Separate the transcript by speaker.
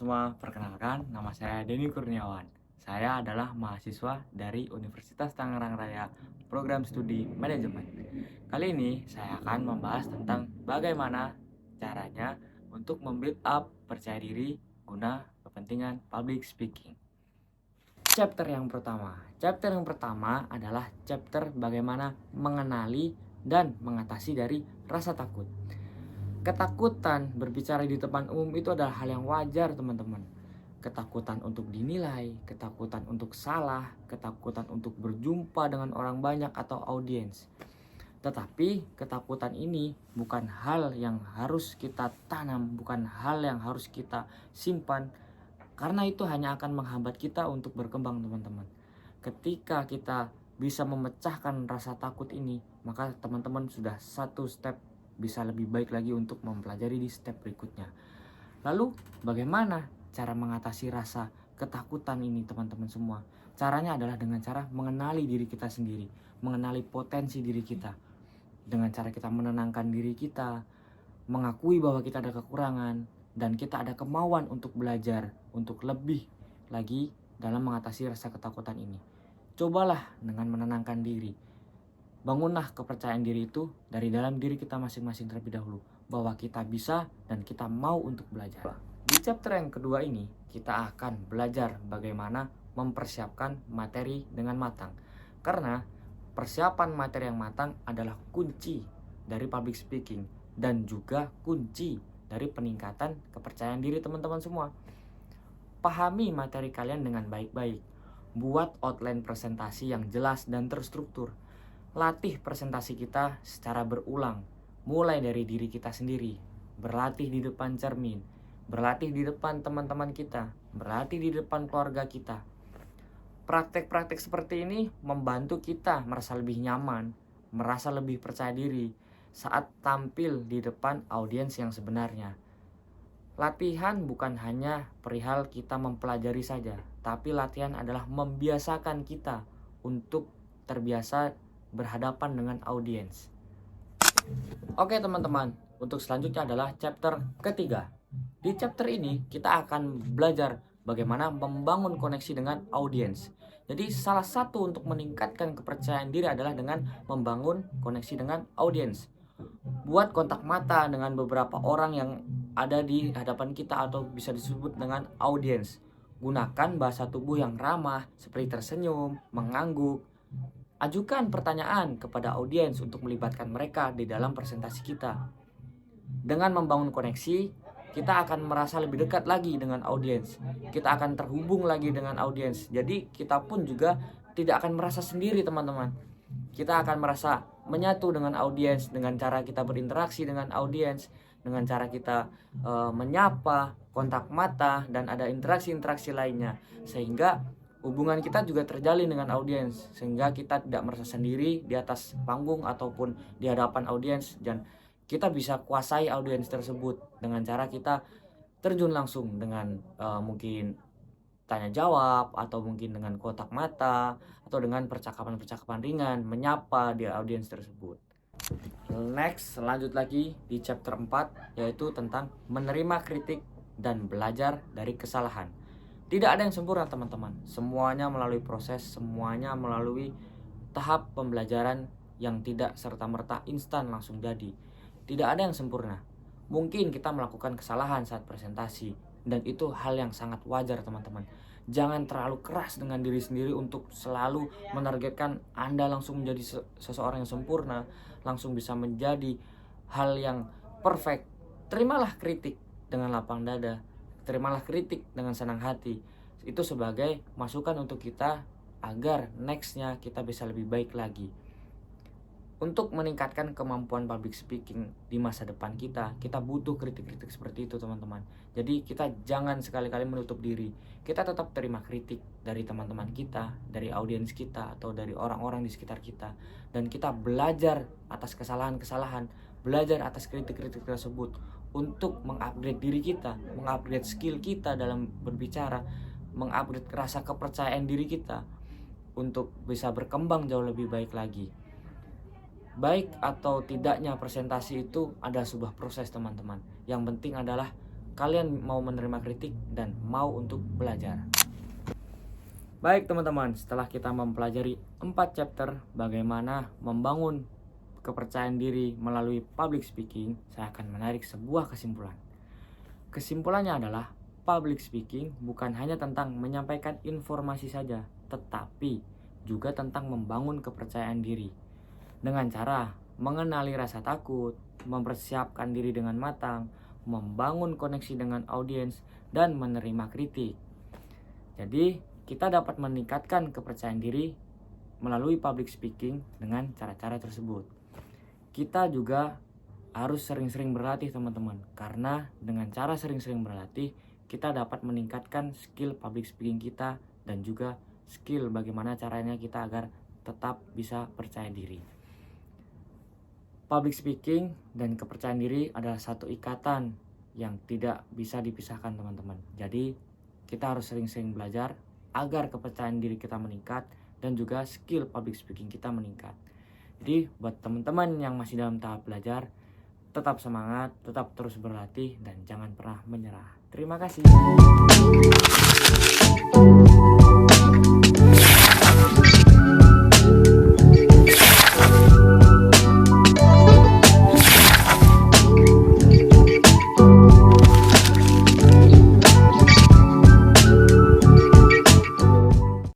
Speaker 1: semua, perkenalkan nama saya Denny Kurniawan. Saya adalah mahasiswa dari Universitas Tangerang Raya, program studi manajemen. Kali ini saya akan membahas tentang bagaimana caranya untuk membuild up percaya diri guna kepentingan public speaking. Chapter yang pertama adalah chapter bagaimana mengenali dan mengatasi dari rasa takut. Ketakutan berbicara di depan umum itu adalah hal yang wajar, teman-teman. Ketakutan untuk dinilai, ketakutan untuk salah, ketakutan untuk berjumpa dengan orang banyak atau audiens. Tetapi ketakutan ini bukan hal yang harus kita tanam, bukan hal yang harus kita simpan, karena itu hanya akan menghambat kita untuk berkembang, teman-teman. Ketika kita bisa memecahkan rasa takut ini, maka teman-teman sudah satu step bisa lebih baik lagi untuk mempelajari di step berikutnya. Lalu bagaimana cara mengatasi rasa ketakutan ini, teman-teman semua? Caranya adalah dengan cara mengenali diri kita sendiri, mengenali potensi diri kita. Dengan cara kita menenangkan diri kita, mengakui bahwa kita ada kekurangan, dan kita ada kemauan untuk belajar, untuk lebih lagi dalam mengatasi rasa ketakutan ini. Cobalah dengan menenangkan diri. Bangunlah kepercayaan diri itu dari dalam diri kita masing-masing terlebih dahulu, bahwa kita bisa dan kita mau untuk belajar. Di chapter yang kedua ini, kita akan belajar bagaimana mempersiapkan materi dengan matang. Karena persiapan materi yang matang adalah kunci dari public speaking dan juga kunci dari peningkatan kepercayaan diri teman-teman semua. Pahami materi kalian dengan baik-baik. Buat outline presentasi yang jelas dan terstruktur. Latih presentasi kita secara berulang, mulai dari diri kita sendiri, berlatih di depan cermin, berlatih di depan teman-teman kita, berlatih di depan keluarga kita. Praktek-praktek seperti ini membantu kita merasa lebih nyaman, merasa lebih percaya diri saat tampil di depan audiens yang sebenarnya. Latihan bukan hanya perihal kita mempelajari saja, tapi latihan adalah membiasakan kita untuk terbiasa berhadapan dengan audiens. Oke teman-teman, untuk selanjutnya adalah chapter ketiga. Di chapter ini kita akan belajar bagaimana membangun koneksi dengan audiens. Jadi salah satu untuk meningkatkan kepercayaan diri adalah dengan membangun koneksi dengan audiens. Buat kontak mata dengan beberapa orang yang ada di hadapan kita atau bisa disebut dengan audiens. Gunakan bahasa tubuh yang ramah seperti tersenyum, mengangguk. Ajukan pertanyaan kepada audiens untuk melibatkan mereka di dalam presentasi kita. Dengan membangun koneksi, kita akan merasa lebih dekat lagi dengan audiens. Kita akan terhubung lagi dengan audiens. Jadi kita pun juga tidak akan merasa sendiri, teman-teman. Kita akan merasa menyatu dengan audiens dengan cara kita berinteraksi dengan audiens, dengan cara kita menyapa, kontak mata, dan ada interaksi-interaksi lainnya. Sehingga hubungan kita juga terjalin dengan audiens, sehingga kita tidak merasa sendiri di atas panggung ataupun di hadapan audiens, dan kita bisa kuasai audiens tersebut dengan cara kita terjun langsung dengan mungkin tanya jawab, atau mungkin dengan kotak mata, atau dengan percakapan-percakapan ringan menyapa di audiens tersebut. Next, lanjut lagi di chapter 4, yaitu tentang menerima kritik dan belajar dari kesalahan. Tidak ada yang sempurna, teman-teman. Semuanya melalui proses, semuanya melalui tahap pembelajaran yang tidak serta-merta instan langsung jadi. Tidak ada yang sempurna. Mungkin kita melakukan kesalahan saat presentasi, dan itu hal yang sangat wajar, teman-teman. Jangan terlalu keras dengan diri sendiri untuk selalu menargetkan Anda langsung menjadi seseorang yang sempurna, langsung bisa menjadi hal yang perfect. Terimalah kritik dengan lapang dada. Terimalah kritik dengan senang hati. Itu sebagai masukan untuk kita agar nextnya kita bisa lebih baik lagi. Untuk meningkatkan kemampuan public speaking di masa depan kita butuh kritik-kritik seperti itu, teman-teman. Jadi kita jangan sekali-kali menutup diri. Kita tetap terima kritik dari teman-teman kita, dari audiens kita, atau dari orang-orang di sekitar kita. Dan kita belajar atas kesalahan-kesalahan, belajar atas kritik-kritik tersebut untuk mengupgrade diri kita, mengupgrade skill kita dalam berbicara, mengupgrade rasa kepercayaan diri kita untuk bisa berkembang jauh lebih baik lagi. Baik atau tidaknya presentasi itu adalah sebuah proses, teman-teman. Yang penting adalah kalian mau menerima kritik dan mau untuk belajar. Baik teman-teman, setelah kita mempelajari 4 chapter bagaimana membangun kepercayaan diri melalui public speaking, saya akan menarik sebuah kesimpulan. Kesimpulannya adalah public speaking bukan hanya tentang menyampaikan informasi saja, tetapi juga tentang membangun kepercayaan diri dengan cara mengenali rasa takut, mempersiapkan diri dengan matang, membangun koneksi dengan audiens, dan menerima kritik. Jadi, kita dapat meningkatkan kepercayaan diri melalui public speaking dengan cara-cara tersebut. Kita juga harus sering-sering berlatih teman-teman, karena dengan cara sering-sering berlatih, kita dapat meningkatkan skill public speaking kita dan juga skill bagaimana caranya kita agar tetap bisa percaya diri. Public speaking dan kepercayaan diri adalah satu ikatan yang tidak bisa dipisahkan teman-teman. Jadi kita harus sering-sering belajar agar kepercayaan diri kita meningkat dan juga skill public speaking kita meningkat. Jadi buat teman-teman yang masih dalam tahap belajar, tetap semangat, tetap terus berlatih, dan jangan pernah menyerah. Terima kasih.